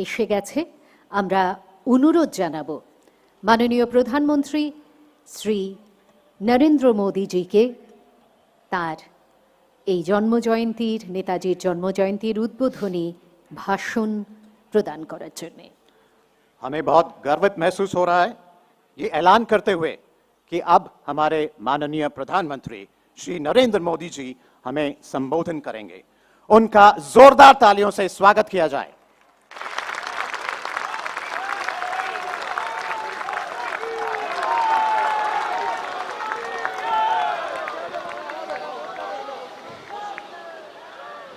এসে গেছে। আমরা অনুরোধ জানাবো মাননীয় প্রধানমন্ত্রী শ্রী নরেন্দ্র মোদীজিকে তার এই জন্মজয়ন্তীর, নেতাজির জন্মজয়ন্তীর উদ্বোধনী ভাষণ प्रदान করার জন্য। हमें बहुत गर्वित महसूस हो रहा है ये ऐलान करते हुए कि अब हमारे माननीय प्रधानमंत्री श्री नरेंद्र मोदी जी हमें संबोधन करेंगे। उनका जोरदार तालियों से स्वागत किया जाए।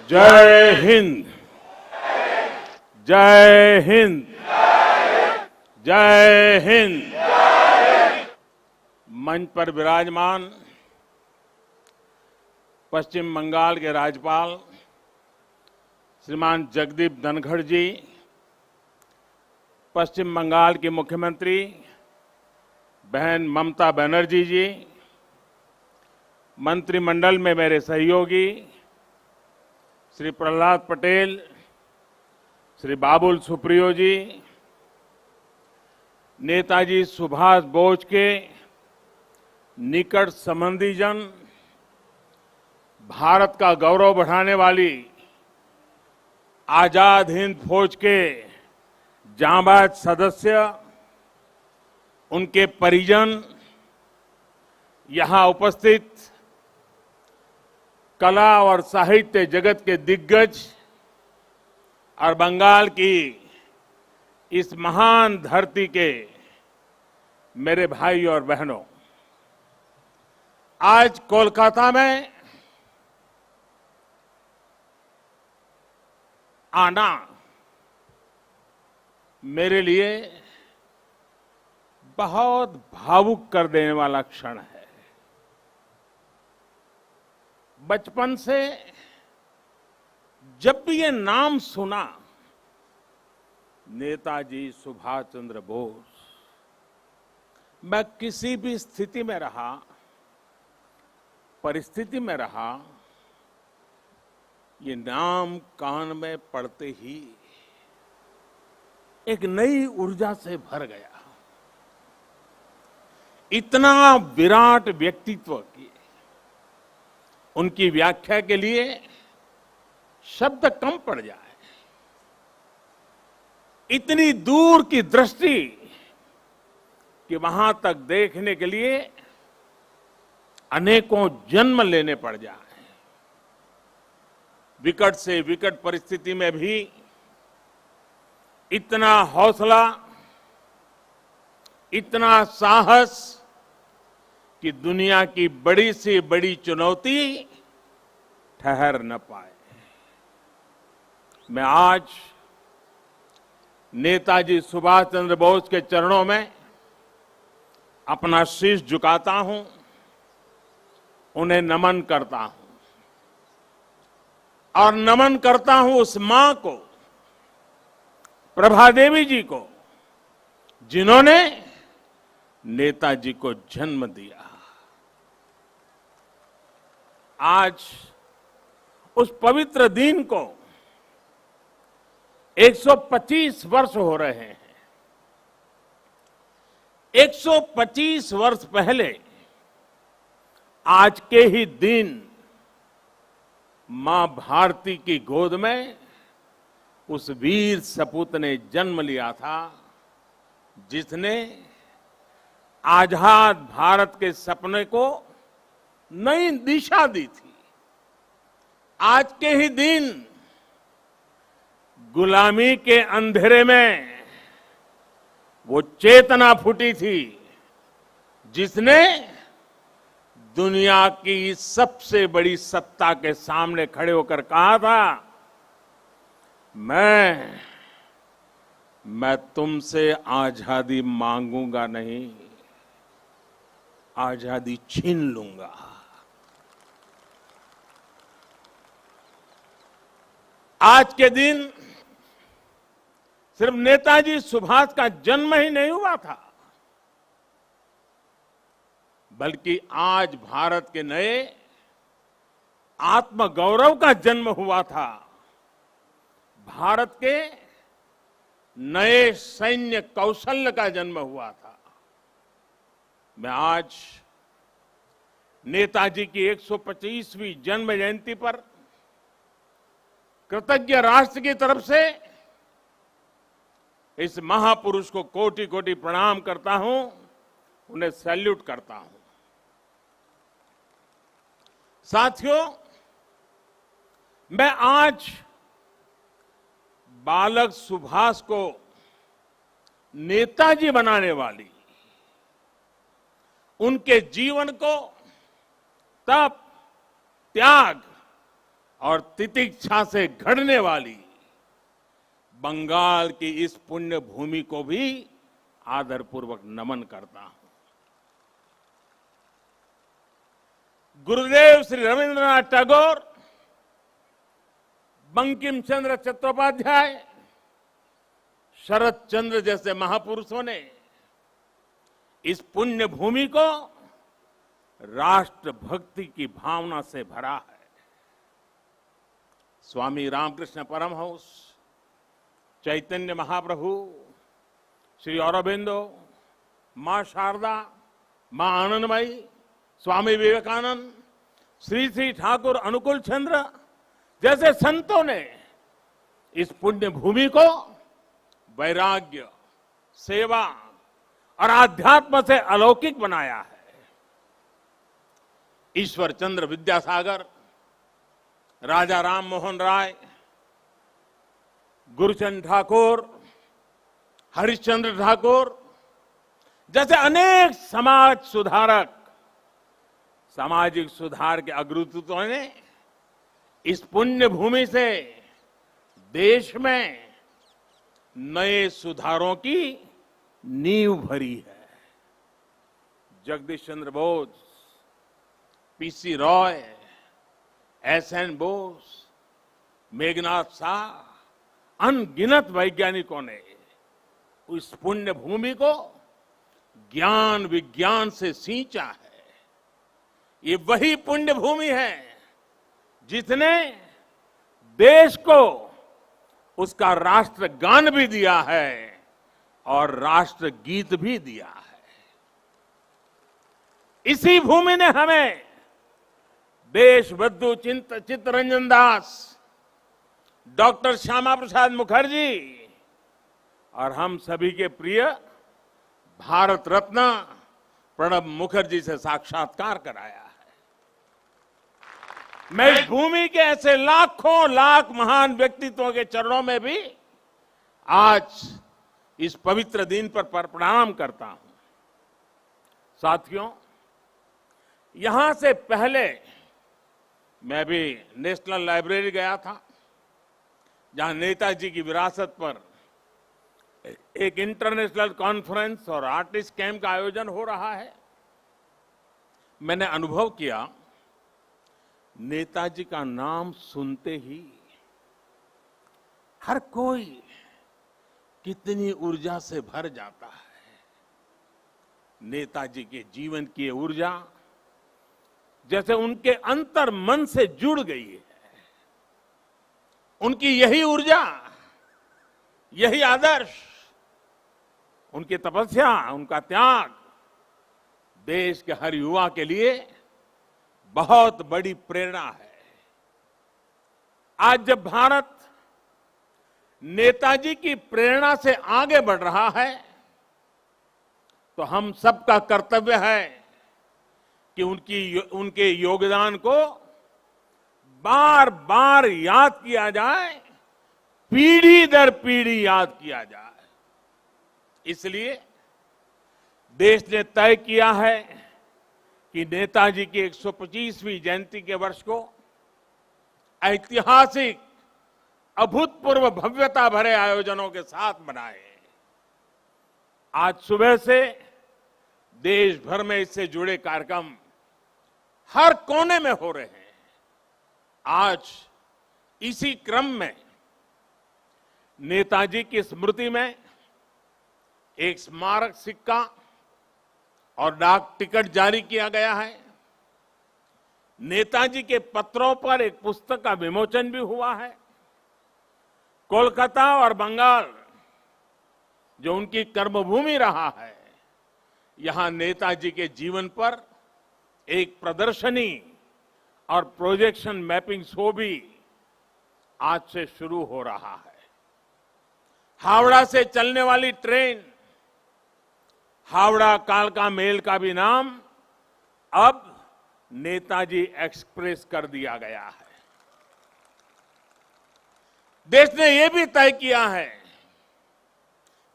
जय हिंद, जय हिंद, जय हिंद। मंच पर विराजमान पश्चिम बंगाल के राज्यपाल श्रीमान जगदीप धनखड़ जी, पश्चिम बंगाल की मुख्यमंत्री बहन ममता बनर्जी जी, मंत्रिमंडल में मेरे सहयोगी श्री प्रहलाद पटेल, श्री बाबुल सुप्रियो जी, नेताजी सुभाष बोस के निकट संबंधीजन, भारत का गौरव बढ़ाने वाली आजाद हिंद फौज के जांबाज सदस्य, उनके परिजन, यहां उपस्थित कला और साहित्य जगत के दिग्गज और बंगाल की इस महान धरती के मेरे भाई और बहनों, आज कोलकाता में आना मेरे लिए बहुत भावुक कर देने वाला क्षण है। बचपन से जब भी ये नाम सुना, नेताजी सुभाष चंद्र बोस, मैं किसी भी स्थिति में रहा, परिस्थिति में रहा, ये नाम कान में पड़ते ही एक नई ऊर्जा से भर गया। इतना विराट व्यक्तित्व की उनकी व्याख्या के लिए शब्द कम पड़ जाए। इतनी दूर की दृष्टि कि वहां तक देखने के लिए अनेकों जन्म लेने पड़ जाए। विकट से विकट परिस्थिति में भी इतना हौसला, इतना साहस कि दुनिया की बड़ी से बड़ी चुनौती ठहर न पाए। मैं आज नेताजी सुभाष चंद्र बोस के चरणों में अपना शीश झुकाता हूं, उन्हें नमन करता हूं और नमन करता हूं उस मां को, प्रभा देवी जी को, जिन्होंने नेताजी को जन्म दिया। आज उस पवित्र दिन को 125 वर्ष हो रहे हैं। 125 वर्ष पहले आज के ही दिन मां भारती की गोद में उस वीर सपूत ने जन्म लिया था, जिसने आजाद भारत के सपने को नई दिशा दी थी। आज के ही दिन गुलामी के अंधेरे में वो चेतना फूटी थी, जिसने दुनिया की सबसे बड़ी सत्ता के सामने खड़े होकर कहा था, मैं तुमसे आजादी मांगूंगा नहीं, आजादी छीन लूंगा। आज के दिन सिर्फ नेताजी सुभाष का जन्म ही नहीं हुआ था, बल्कि आज भारत के नए आत्मगौरव का जन्म हुआ था। भारत के नए सैन्य कौशल्य का जन्म हुआ था। मैं आज नेताजी की 125वीं जन्म जयंती पर कृतज्ञ राष्ट्र की तरफ से इस महापुरुष को कोटि कोटि प्रणाम करता हूं, उन्हें सैल्यूट करता हूं। साथियों, मैं आज बालक सुभाष को नेताजी बनाने वाली, उनके जीवन को तप, त्याग और तितिक्षा से घड़ने वाली बंगाल की इस पुण्य भूमि को भी आदरपूर्वक नमन करता हूं। गुरुदेव श्री रविंद्रनाथ टैगोर, बंकिम चंद्र चट्टोपाध्याय, शरद चंद्र जैसे महापुरुषों ने इस पुण्य भूमि को राष्ट्रभक्ति की भावना से भरा है। स्वामी रामकृष्ण परमहंस, चैतन्य महाप्रभु, श्री अरबिंदो, मां शारदा, मां आनंदमयी, स्वामी विवेकानंद, श्री श्री ठाकुर अनुकूल चंद्र जैसे संतों ने इस पुण्य भूमि को वैराग्य, सेवा और आध्यात्म से अलौकिक बनाया है। ईश्वर चंद्र विद्यासागर, राजा राम मोहन राय, गुरुचंद ठाकुर, हरिश्चंद्र ठाकुर जैसे अनेक समाज सुधारक, सामाजिक सुधार के अग्रदूतों ने इस पुण्य भूमि से देश में नए सुधारों की नींव भरी है। जगदीश चंद्र बोस, पीसी रॉय, एसएन बोस, मेघनाथ शाह, अनगिनत वैज्ञानिकों ने उस पुण्य भूमि को ज्ञान विज्ञान से सींचा है। ये वही पुण्य भूमि है जिसने देश को उसका राष्ट्रगान भी दिया है और राष्ट्रगीत भी दिया है। इसी भूमि ने हमें देशबंधु चित्तरंजन दास, डॉक्टर श्यामा प्रसाद मुखर्जी और हम सभी के प्रिय भारत रत्न प्रणब मुखर्जी से साक्षात्कार कराया है। मैं इस भूमि के ऐसे लाखों लाख महान व्यक्तित्वों के चरणों में भी आज इस पवित्र दिन पर प्रणाम करता हूं। साथियों, यहां से पहले मैं भी नेशनल लाइब्रेरी गया था, जहां नेताजी की विरासत पर एक इंटरनेशनल कॉन्फ्रेंस और आर्टिस्ट कैंप का आयोजन हो रहा है। मैंने अनुभव किया, नेताजी का नाम सुनते ही हर कोई कितनी ऊर्जा से भर जाता है। नेताजी के जीवन की ऊर्जा जैसे उनके अंतर मन से जुड़ गई है। उनकी यही ऊर्जा, यही आदर्श, उनकी तपस्या, उनका त्याग देश के हर युवा के लिए बहुत बड़ी प्रेरणा है। आज जब भारत नेताजी की प्रेरणा से आगे बढ़ रहा है, तो हम सबका कर्तव्य है कि उनके योगदान को बार बार याद किया जाए, पीढ़ी दर पीढ़ी याद किया जाए। इसलिए देश ने तय किया है कि नेताजी की 125वीं जयंती के वर्ष को ऐतिहासिक, अभूतपूर्व भव्यता भरे आयोजनों के साथ मनाए। आज सुबह से देश भर में इससे जुड़े कार्यक्रम हर कोने में हो रहे हैं। आज इसी क्रम में नेताजी की स्मृति में एक स्मारक सिक्का और डाक टिकट जारी किया गया है। नेताजी के पत्रों पर एक पुस्तक का विमोचन भी हुआ है। कोलकाता और बंगाल जो उनकी कर्मभूमि रहा है, यहां नेताजी के जीवन पर एक प्रदर्शनी और प्रोजेक्शन मैपिंग शो भी आज से शुरू हो रहा है। हावड़ा से चलने वाली ट्रेन हावड़ा कालका मेल का भी नाम अब नेताजी एक्सप्रेस कर दिया गया है। देश ने यह भी तय किया है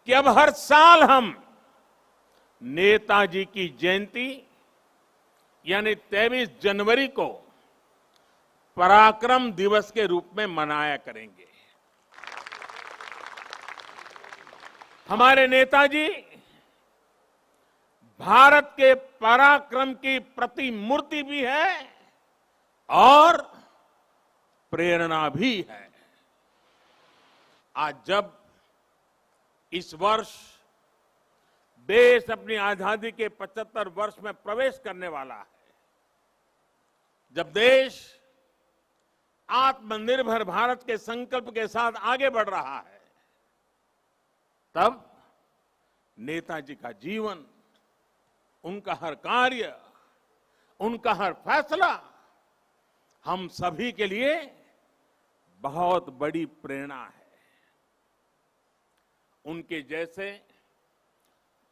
कि अब हर साल हम नेताजी की जयंती यानी 23 जनवरी को पराक्रम दिवस के रूप में मनाया करेंगे। हमारे नेताजी भारत के पराक्रम की प्रतिमूर्ति भी है और प्रेरणा भी है। आज जब इस वर्ष देश अपनी आजादी के 75 वर्ष में प्रवेश करने वाला है, जब देश आत्मनिर्भर भारत के संकल्प के साथ आगे बढ़ रहा है, तब नेताजी का जीवन, उनका हर कार्य, उनका हर फैसला हम सभी के लिए बहुत बड़ी प्रेरणा है। उनके जैसे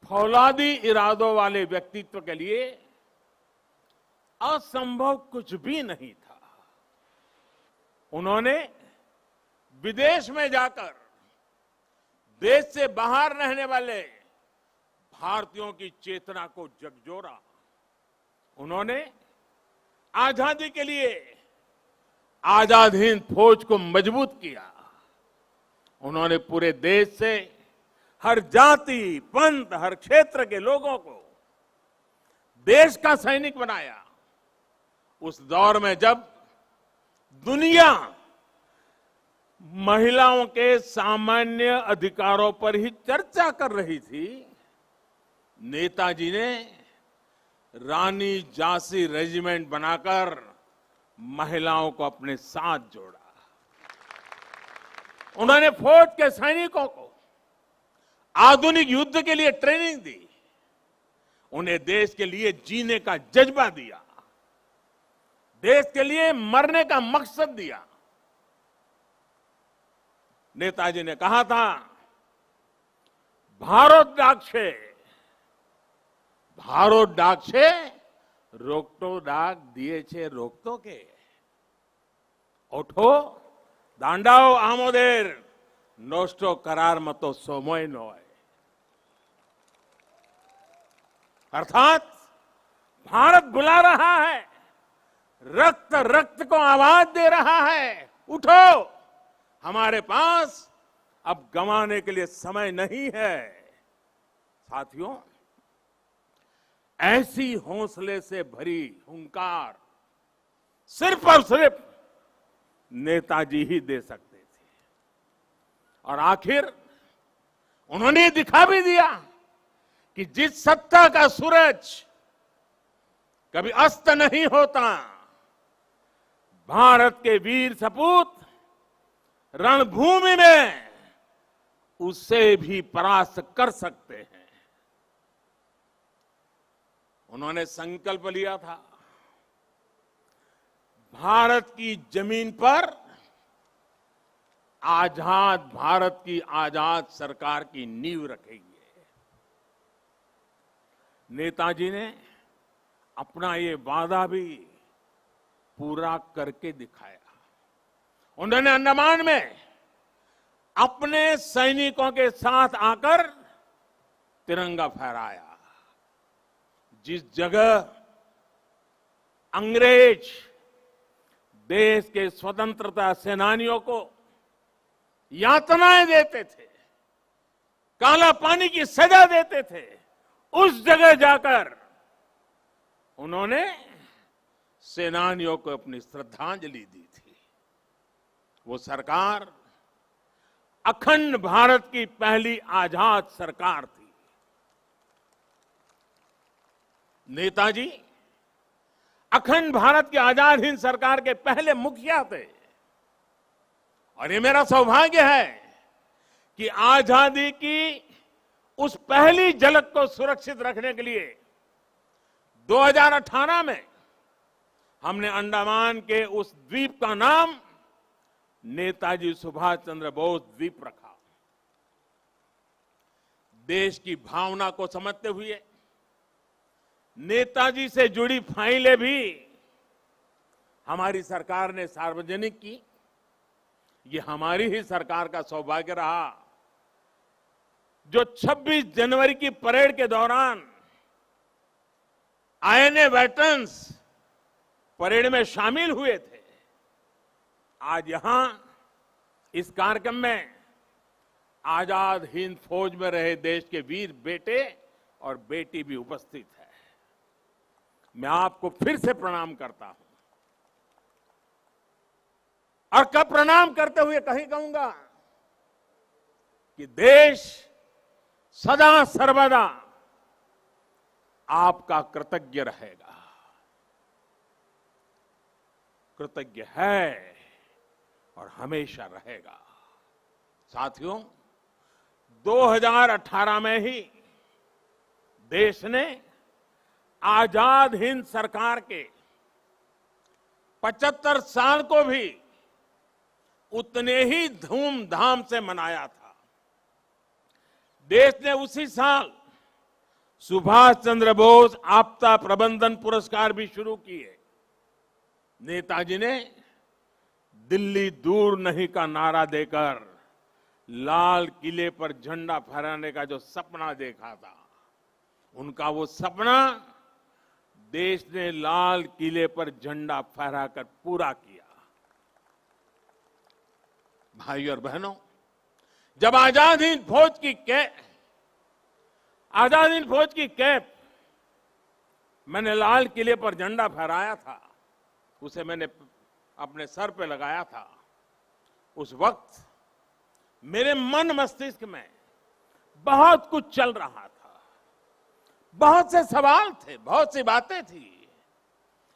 फौलादी इरादों वाले व्यक्तित्व के लिए असंभव कुछ भी नहीं था। उन्होंने विदेश में जाकर देश से बाहर रहने वाले भारतीयों की चेतना को झकझोरा। उन्होंने आजादी के लिए आजाद हिंद फौज को मजबूत किया। उन्होंने पूरे देश से हर जाति, पंथ, हर क्षेत्र के लोगों को देश का सैनिक बनाया। उस दौर में जब दुनिया महिलाओं के सामान्य अधिकारों पर ही चर्चा कर रही थी, नेताजी ने रानी झांसी रेजिमेंट बनाकर महिलाओं को अपने साथ जोड़ा। उन्होंने फौज के सैनिकों को आधुनिक युद्ध के लिए ट्रेनिंग दी। उन्हें देश के लिए जीने का जज्बा दिया, देश के लिए मरने का मकसद दिया। नेताजी ने कहा था, भारत डाक से रोकटो डाक दिए छे रोकतो के ओठो दांडाओ आमोदेर नोस्टो करार मतो सोमोय नोय। अर्थात भारत बुला रहा है, रक्त रक्त को आवाज दे रहा है, उठो, हमारे पास अब गंवाने के लिए समय नहीं है। साथियों, ऐसी हौसले से भरी हुंकार सिर्फ और सिर्फ नेताजी ही दे सकते थे। और आखिर उन्होंने दिखा भी दिया कि जिस सत्ता का सूरज कभी अस्त नहीं होता, भारत के वीर सपूत रणभूमि में उससे भी परास्त कर सकते हैं। उन्होंने संकल्प लिया था, भारत की जमीन पर आजाद भारत की आजाद सरकार की नींव रखेंगे। नेताजी ने अपना ये वादा भी पूरा करके दिखाया। उन्होंने अंडमान में अपने सैनिकों के साथ आकर तिरंगा फहराया। जिस जगह अंग्रेज देश के स्वतंत्रता सेनानियों को यातनाएं देते थे, काला पानी की सजा देते थे, उस जगह जाकर उन्होंने सेनानियों को अपनी श्रद्धांजलि दी थी। वो सरकार अखंड भारत की पहली आजाद सरकार थी। नेताजी अखंड भारत की आजाद हिंद सरकार के पहले मुखिया थे। और ये मेरा सौभाग्य है कि आजादी की उस पहली झलक को सुरक्षित रखने के लिए 2018 में हमने अंडमान के उस द्वीप का नाम नेताजी सुभाष चंद्र बोस द्वीप रखा। देश की भावना को समझते हुए नेताजी से जुड़ी फाइलें भी हमारी सरकार ने सार्वजनिक की। ये हमारी ही सरकार का सौभाग्य रहा जो 26 जनवरी की परेड के दौरान आईएनए वेटरन्स परेड में शामिल हुए थे। आज यहां इस कार्यक्रम में आजाद हिंद फौज में रहे देश के वीर बेटे और बेटी भी उपस्थित है। मैं आपको फिर से प्रणाम करता हूं और कब प्रणाम करते हुए कहीं कहूंगा कि देश सदा सर्वदा आपका कृतज्ञ रहेगा, कृतज्ञ है और हमेशा रहेगा। साथियों, 2018 में ही देश ने आजाद हिंद सरकार के 75 साल को भी उतने ही धूमधाम से मनाया था। देश ने उसी साल सुभाष चंद्र बोस आपदा प्रबंधन पुरस्कार भी शुरू किए। नेताजी ने दिल्ली दूर नहीं का नारा देकर लाल किले पर झंडा फहराने का जो सपना देखा था, उनका वो सपना देश ने लाल किले पर झंडा फहराकर पूरा किया। भाइयों और बहनों, जब आजाद हिंद फौज की कैप मैंने लाल किले पर झंडा फहराया था, उसे मैंने अपने सर पे लगाया था, उस वक्त मेरे मन मस्तिष्क में बहुत कुछ चल रहा था। बहुत से सवाल थे, बहुत सी बातें थी,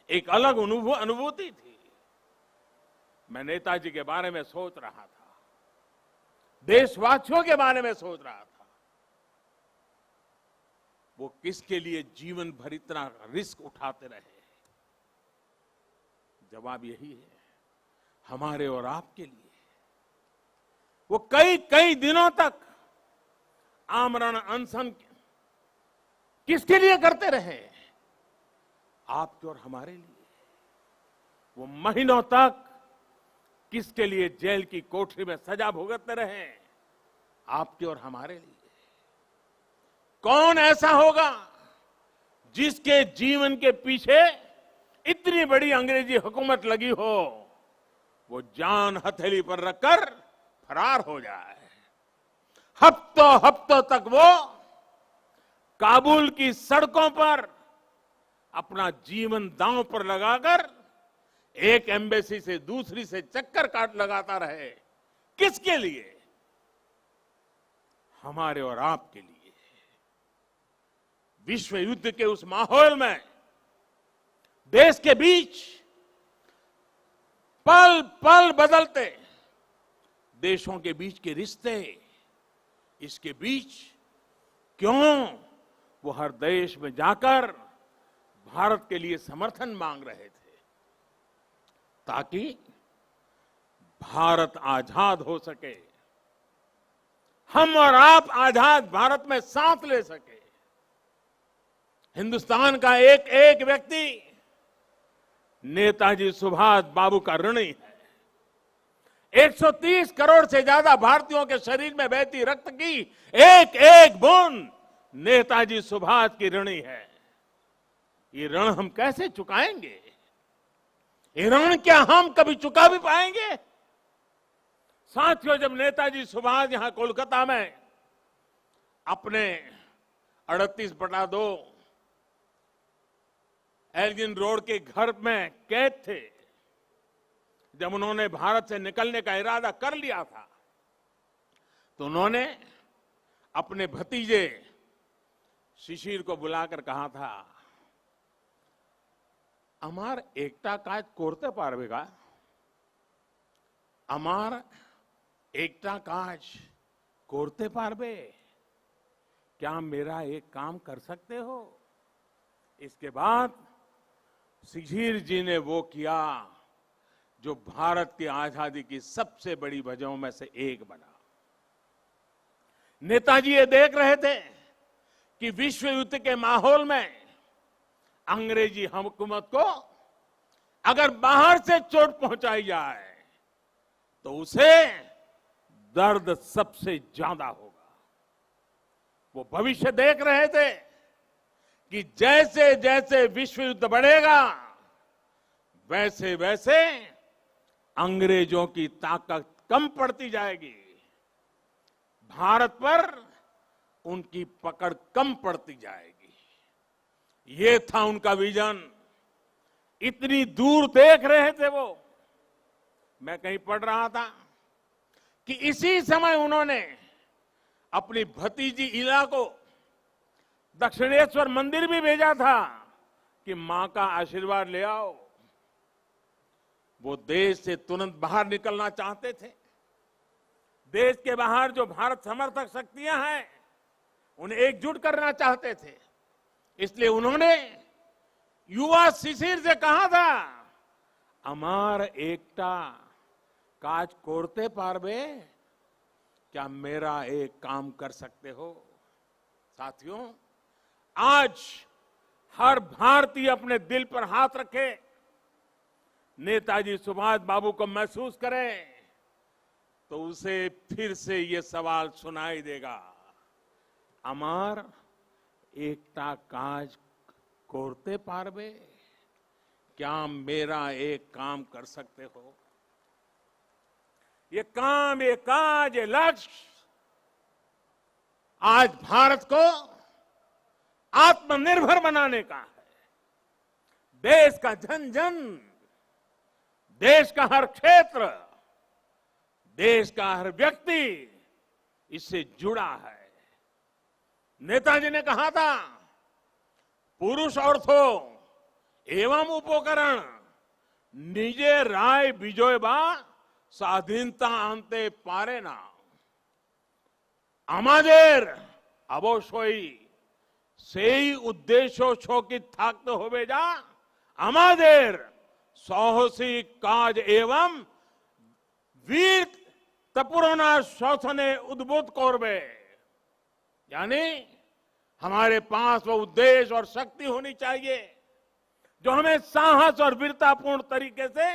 एक अलग अनुभूति थी। मैं नेताजी के बारे में सोच रहा था, देशवासियों के बारे में सोच रहा था। वो किसके लिए जीवन भर इतना रिस्क उठाते रहे? जवाब यही है, हमारे और आपके लिए। वो कई कई दिनों तक आमरण अनशन किसके लिए करते रहे? आपके और हमारे लिए। वो महीनों तक किसके लिए जेल की कोठरी में सजा भुगतते रहे? आपके और हमारे लिए। कौन ऐसा होगा जिसके जीवन के पीछे इतनी बड़ी अंग्रेजी हुकूमत लगी हो, वो जान हथेली पर रखकर फरार हो जाए? हफ्तों हफ्तों तक वो काबुल की सड़कों पर अपना जीवन दांव पर लगाकर एक एम्बेसी से दूसरी से चक्कर काट लगाता रहे। किसके लिए? हमारे और आपके लिए। विश्व युद्ध के उस माहौल में देश के बीच पल पल बदलते देशों के बीच के रिश्ते, इसके बीच क्यों वो हर देश में जाकर भारत के लिए समर्थन मांग रहे थे, ताकि भारत आजाद हो सके, हम और आप आजाद भारत में सांस ले सके। हिंदुस्तान का एक एक व्यक्ति नेताजी सुभाष बाबू का ऋणी है। 130 करोड़ से ज्यादा भारतीयों के शरीर में बहती रक्त की एक एक बूंद नेताजी सुभाष की ऋणी है। ये ऋण हम कैसे चुकाएंगे? ये ऋण क्या हम कभी चुका भी पाएंगे? साथियों, जब नेताजी सुभाष यहां कोलकाता में अपने 38/2 एल्गिन रोड के घर में कैद थे, जब उन्होंने भारत से निकलने का इरादा कर लिया था, तो उन्होंने अपने भतीजे शिशिर को बुलाकर कहा था, अमार एकता काज कोरते पारबेगा, अमार एकता काज कोरते पारबे। क्या मेरा एक काम कर सकते हो? इसके बाद शिशिर जी ने वो किया जो भारत की आजादी की सबसे बड़ी वजहों में से एक बना। नेताजी ये देख रहे थे कि विश्व युद्ध के माहौल में अंग्रेजी हुकूमत को अगर बाहर से चोट पहुंचाई जाए तो उसे दर्द सबसे ज्यादा होगा। वो भविष्य देख रहे थे कि जैसे जैसे विश्व युद्ध बढ़ेगा वैसे वैसे अंग्रेजों की ताकत कम पड़ती जाएगी, भारत पर उनकी पकड़ कम पड़ती जाएगी। ये था उनका विजन। इतनी दूर देख रहे थे वो। मैं कहीं पढ़ रहा था कि इसी समय उन्होंने अपनी भतीजी इला को दक्षिणेश्वर मंदिर भी भेजा था कि मां का आशीर्वाद ले आओ। वो देश से तुरंत बाहर निकलना चाहते थे। देश के बाहर जो भारत समर्थक शक्तियां हैं उन्हें एकजुट करना चाहते थे। इसलिए उन्होंने युवा शिशिर से कहा था, अमार एकता काज कोरते पारबे, क्या मेरा एक काम कर सकते हो? साथियों, आज हर भारतीय अपने दिल पर हाथ रखे, नेताजी सुभाष बाबू को महसूस करे तो उसे फिर से ये सवाल सुनाई देगा, अमार एकता काज कोरते पारबे, क्या मेरा एक काम कर सकते हो? ये काम, ये काज, ये लक्ष्य आज भारत को आत्मनिर्भर बनाने का है। देश का जन जन, देश का हर क्षेत्र, देश का हर व्यक्ति इससे जुड़ा है। नेताजी ने कहा था, पुरुष अर्थो एवं उपकरण निजे राय विजय बा স্বাধীনতা আনতে পারে না। আমাদের অবশ্যই সেই উদ্দেশ্য সকিত থাকতে হবে যা আমাদের সাহসিক কাজ এবং वीर तपुरना शोषणे उद्बुद्ध करबे। यानी हमारे पास वो उद्देश्य और शक्ति होनी चाहिए जो हमें साहस और वीरतापूर्ण तरीके से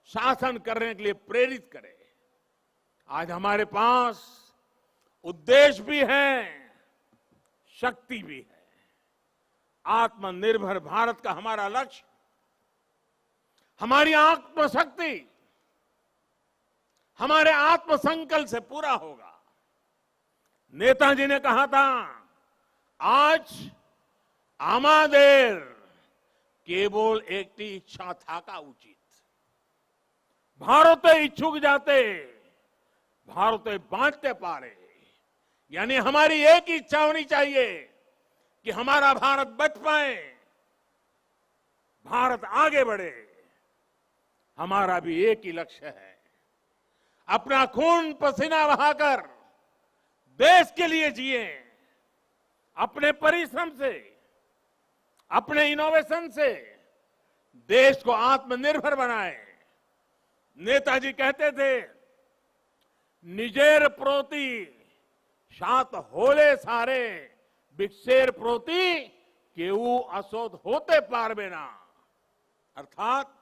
शासन करने के लिए प्रेरित करे। आज हमारे पास उद्देश्य भी है, शक्ति भी है। आत्मनिर्भर भारत का हमारा लक्ष्य, हमारी आत्मशक्ति हमारे आत्मसंकल्प से पूरा होगा। नेताजी ने कहा था, आज आमादेर केवल एक इच्छा था का उचित, भारत इच्छुक जाते भारत बांटते पारे। यानी हमारी एक इच्छा होनी चाहिए कि हमारा भारत बच पाए, भारत आगे बढ़े। हमारा भी एक ही लक्ष्य है, अपना खून पसीना बहाकर देश के लिए जिए, अपने परिश्रम से, अपने इनोवेशन से देश को आत्मनिर्भर बनाए। नेताजी कहते थे, निजेर प्रोति सात होले सारे बिक्सेर प्रोति केऊ असोत होते पारबे ना। अर्थात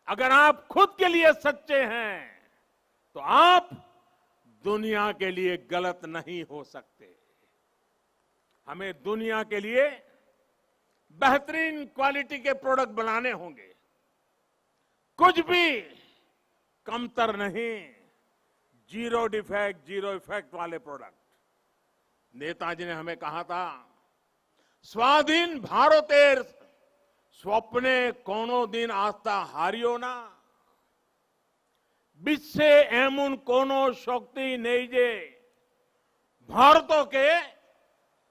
अगर आप खुद के लिए सच्चे हैं तो आप दुनिया के लिए गलत नहीं हो सकते। हमें दुनिया के लिए बेहतरीन क्वालिटी के प्रोडक्ट बनाने होंगे, कुछ भी कमतर नहीं, जीरो डिफेक्ट जीरो इफेक्ट वाले प्रोडक्ट। नेताजी ने हमें कहा था, स्वाधीन भारतेर स्वप्ने कोनो दिन आस्था हारियो ना, বিশ্বে এমন কোন শক্তি নেই যে ভারতকে के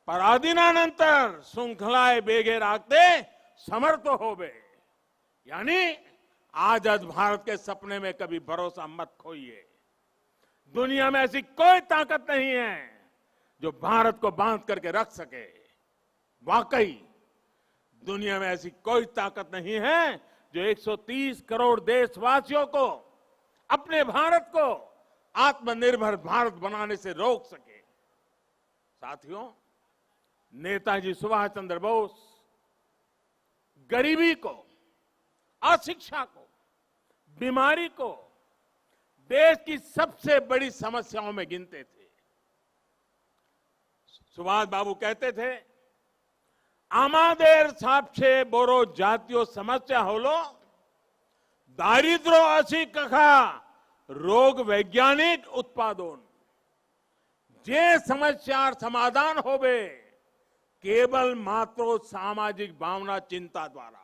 पराधीनानंतर श्रृंखलाएं बेगे रखते समर्थ होवे। यानी आजाद भारत के सपने में कभी भरोसा मत खोइए। दुनिया में ऐसी कोई ताकत नहीं है जो भारत को बांध करके रख सके। वाकई दुनिया में ऐसी कोई ताकत नहीं है जो 130 करोड़ देशवासियों को, अपने भारत को आत्मनिर्भर भारत बनाने से रोक सके। साथियों, नेताजी सुभाष चंद्र बोस गरीबी को, अशिक्षा को, बीमारी को देश की सबसे बड़ी समस्याओं में गिनते थे। सुभाष बाबू कहते थे, आमादेर सबसे बड़ो जातीय समस्या हलो दारिद्र्य असी कखा रोग वैज्ञानिक उत्पादन। जे समस्यार समाधान होवे केवल मात्र सामाजिक भावना चिंता द्वारा।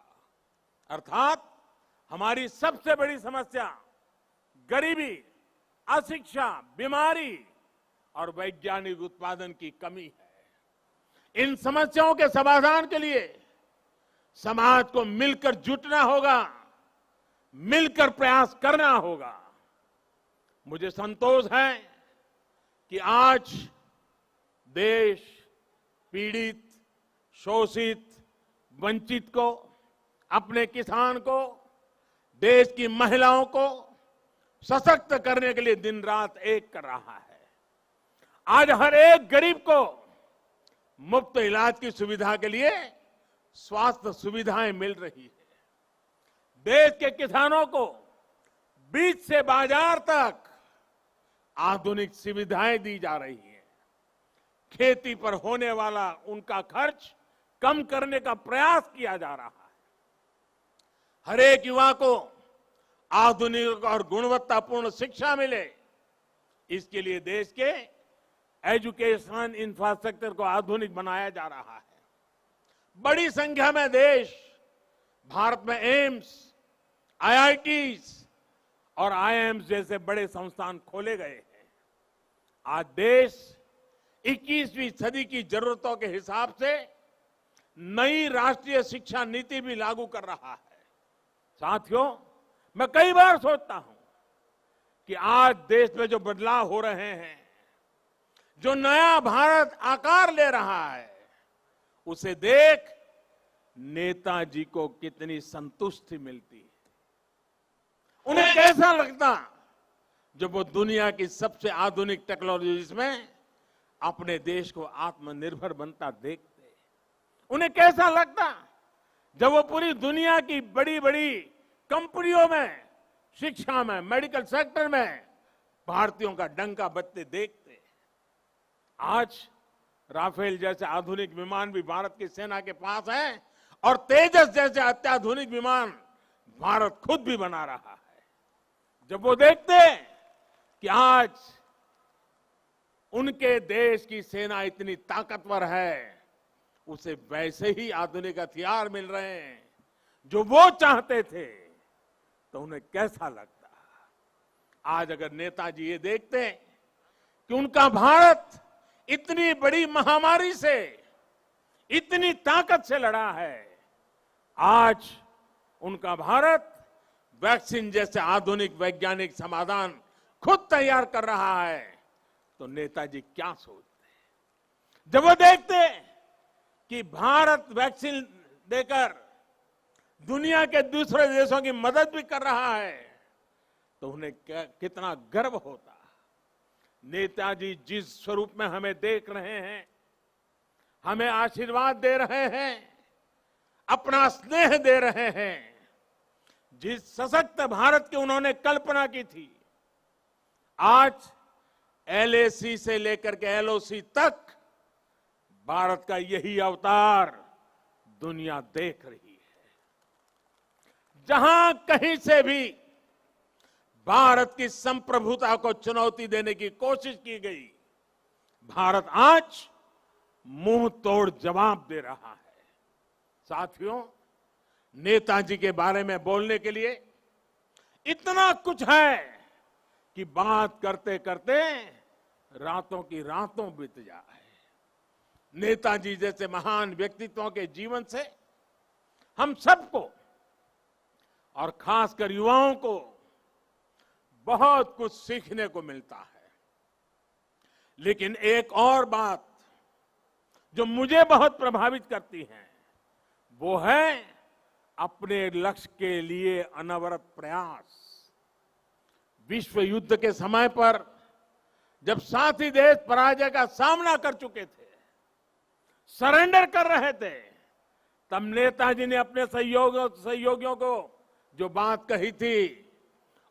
अर्थात हमारी सबसे बड़ी समस्या गरीबी, अशिक्षा, बीमारी और वैज्ञानिक उत्पादन की कमी है। इन समस्याओं के समाधान के लिए समाज को मिलकर जुटना होगा, मिलकर प्रयास करना होगा। मुझे संतोष है कि आज देश पीड़ित, शोषित, वंचित को, अपने किसान को, देश की महिलाओं को सशक्त करने के लिए दिन रात एक कर रहा है। आज हर एक गरीब को मुफ्त इलाज की सुविधा के लिए स्वास्थ्य सुविधाएं मिल रही है। देश के किसानों को बीज से बाजार तक आधुनिक सुविधाएं दी जा रही हैं। खेती पर होने वाला उनका खर्च कम करने का प्रयास किया जा रहा है। हर एक युवा को आधुनिक और गुणवत्तापूर्ण शिक्षा मिले, इसके लिए देश के एजुकेशन इंफ्रास्ट्रक्चर को आधुनिक बनाया जा रहा है। बड़ी संख्या में देश भारत में एम्स, आईआईटीज और आईआईएम्स जैसे बड़े संस्थान खोले गए हैं। आज देश 21वीं सदी की जरूरतों के हिसाब से नई राष्ट्रीय शिक्षा नीति भी लागू कर रहा है। साथियों, मैं कई बार सोचता हूं कि आज देश में जो बदलाव हो रहे हैं, जो नया भारत आकार ले रहा है, उसे देख नेताजी को कितनी संतुष्टि मिलती है। उन्हें कैसा लगता जब वो दुनिया की सबसे आधुनिक टेक्नोलॉजीज में अपने देश को आत्मनिर्भर बनता देखते। उन्हें कैसा लगता जब वो पूरी दुनिया की बड़ी बड़ी कंपनियों में, शिक्षा में, मेडिकल सेक्टर में भारतीयों का डंका बजते देखते। आज राफेल जैसे आधुनिक विमान भी भारत की सेना के पास हैं और तेजस जैसे अत्याधुनिक विमान भारत खुद भी बना रहा है। जब वो देखते कि आज उनके देश की सेना इतनी ताकतवर है, उसे वैसे ही आधुनिक हथियार मिल रहे हैं जो वो चाहते थे, तो उन्हें कैसा लगता। आज अगर नेताजी ये देखते कि उनका भारत इतनी बड़ी महामारी से, इतनी ताकत से लड़ा है, आज उनका भारत वैक्सीन जैसे आधुनिक वैज्ञानिक समाधान खुद तैयार कर रहा है, तो नेताजी क्या सोचते। जब वो देखते कि भारत वैक्सीन देकर दुनिया के दूसरे देशों की मदद भी कर रहा है, तो उन्हें कितना गर्व होता। नेताजी जिस स्वरूप में हमें देख रहे हैं, हमें आशीर्वाद दे रहे हैं, अपना स्नेह दे रहे हैं, जिस सशक्त भारत की उन्होंने कल्पना की थी, आज एलएसी से लेकर के एलओसी तक भारत का यही अवतार दुनिया देख रही है। जहां कहीं से भी भारत की संप्रभुता को चुनौती देने की कोशिश की गई, भारत आज मुंह तोड़ जवाब दे रहा है। साथियों, नेताजी के बारे में बोलने के लिए इतना कुछ है कि बात करते करते रातों की रातों बीत जाए। नेताजी जैसे महान व्यक्तित्वों के जीवन से हम सबको और खासकर युवाओं को बहुत कुछ सीखने को मिलता है। लेकिन एक और बात जो मुझे बहुत प्रभावित करती है वो है अपने लक्ष्य के लिए अनवरत प्रयास। विश्व युद्ध के समय पर जब साथी देश पराजय का सामना कर चुके थे, सरेंडर कर रहे थे, तब नेताजी ने अपने सहयोगियों को जो बात कही थी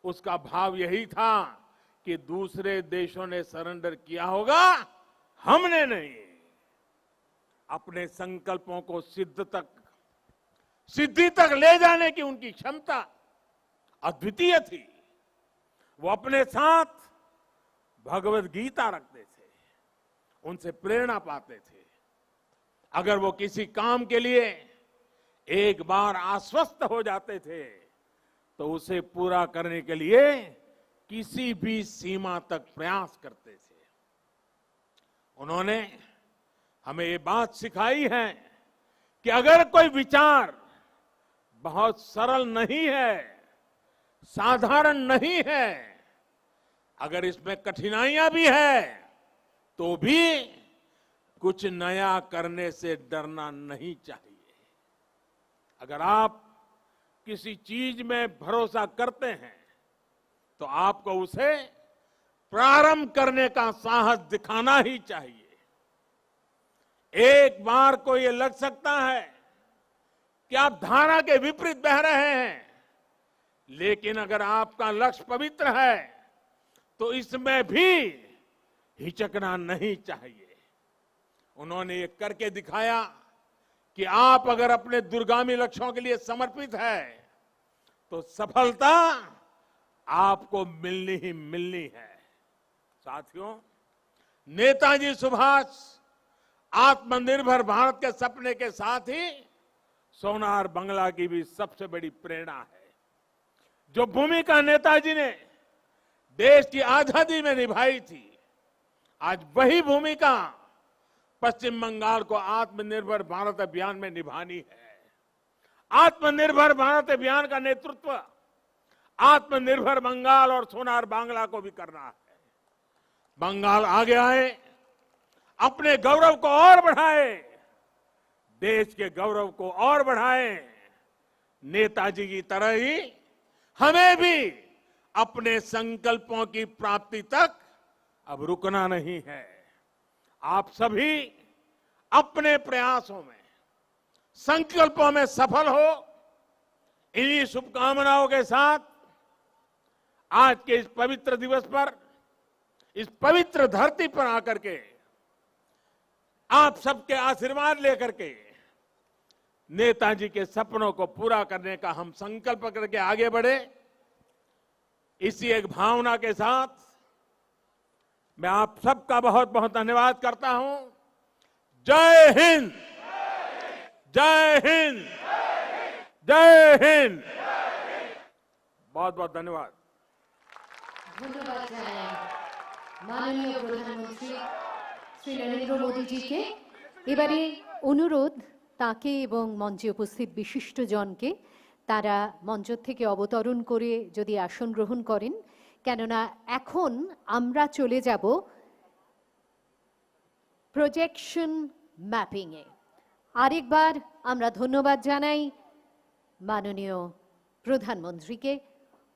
उसका भाव यही था कि दूसरे देशों ने सरेंडर किया होगा, हमने नहीं। अपने संकल्पों को सिद्धि तक ले जाने की उनकी क्षमता अद्वितीय थी। वो अपने साथ भगवत गीता रखते थे, उनसे प्रेरणा पाते थे। अगर वो किसी काम के लिए एक बार आश्वस्त हो जाते थे तो उसे पूरा करने के लिए किसी भी सीमा तक प्रयास करते थे। उन्होंने हमें ये बात सिखाई है कि अगर कोई विचार बहुत सरल नहीं है, साधारण नहीं है, अगर इसमें कठिनाइयां भी है तो भी कुछ नया करने से डरना नहीं चाहिए। अगर आप किसी चीज में भरोसा करते हैं तो आपको उसे प्रारंभ करने का साहस दिखाना ही चाहिए। एक बार को ये लग सकता है कि आप धारा के विपरीत बह रहे हैं, लेकिन अगर आपका लक्ष्य पवित्र है तो इसमें भी हिचकना नहीं चाहिए। उन्होंने ये करके दिखाया कि आप अगर अपने दूरगामी लक्ष्यों के लिए समर्पित है तो सफलता आपको मिलनी ही मिलनी है। साथियों, नेताजी सुभाष आत्मनिर्भर भारत के सपने के साथ ही सोनार बांग्ला की भी सबसे बड़ी प्रेरणा है। जो भूमिका नेताजी ने देश की आजादी में निभाई थी, आज वही भूमिका पश्चिम बंगाल को आत्मनिर्भर भारत अभियान में निभानी है। आत्मनिर्भर भारत अभियान का नेतृत्व आत्मनिर्भर बंगाल और सोनार बांग्ला को भी करना है। बंगाल आगे आए, अपने गौरव को और बढ़ाए, देश के गौरव को और बढ़ाए। नेताजी की तरह ही हमें भी अपने संकल्पों की प्राप्ति तक अब रुकना नहीं है। आप सभी अपने प्रयासों में, संकल्पों में सफल हो, इन्हीं शुभकामनाओं के साथ आज के इस पवित्र दिवस पर, इस पवित्र धरती पर आकर के आप सबके आशीर्वाद लेकर के नेताजी के सपनों को पूरा करने का हम संकल्प करके आगे बढ़े। इसी एक भावना के साथ मैं आप सबका बहुत बहुत धन्यवाद करता हूं। जय हिंद, जय हिंद, जय हिंद। बहुत बहुत धन्यवाद। ধন্যবাদ জানাই মাননীয় প্রধানমন্ত্রী শ্রী নরেন্দ্র মোদীজিকে। এবারে অনুরোধ তাকে এবং মঞ্চে উপস্থিত বিশিষ্টজনকে তারা মঞ্চ থেকে অবতরণ করে যদি আসন গ্রহণ করেন, কেননা এখন আমরা চলে যাব প্রজেকশন ম্যাপিংয়ে। আরেকবার আমরা ধন্যবাদ জানাই মাননীয় প্রধানমন্ত্রীকে।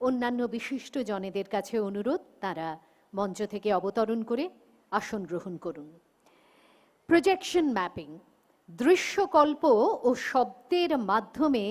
অন্যান্য বিশিষ্টজনেদের কাছে অনুরোধ তারা মঞ্চ থেকে অবতরণ করে আসন গ্রহণ করুন। প্রজেকশন ম্যাপিং দৃশ্যকল্প ও শব্দের মাধ্যমে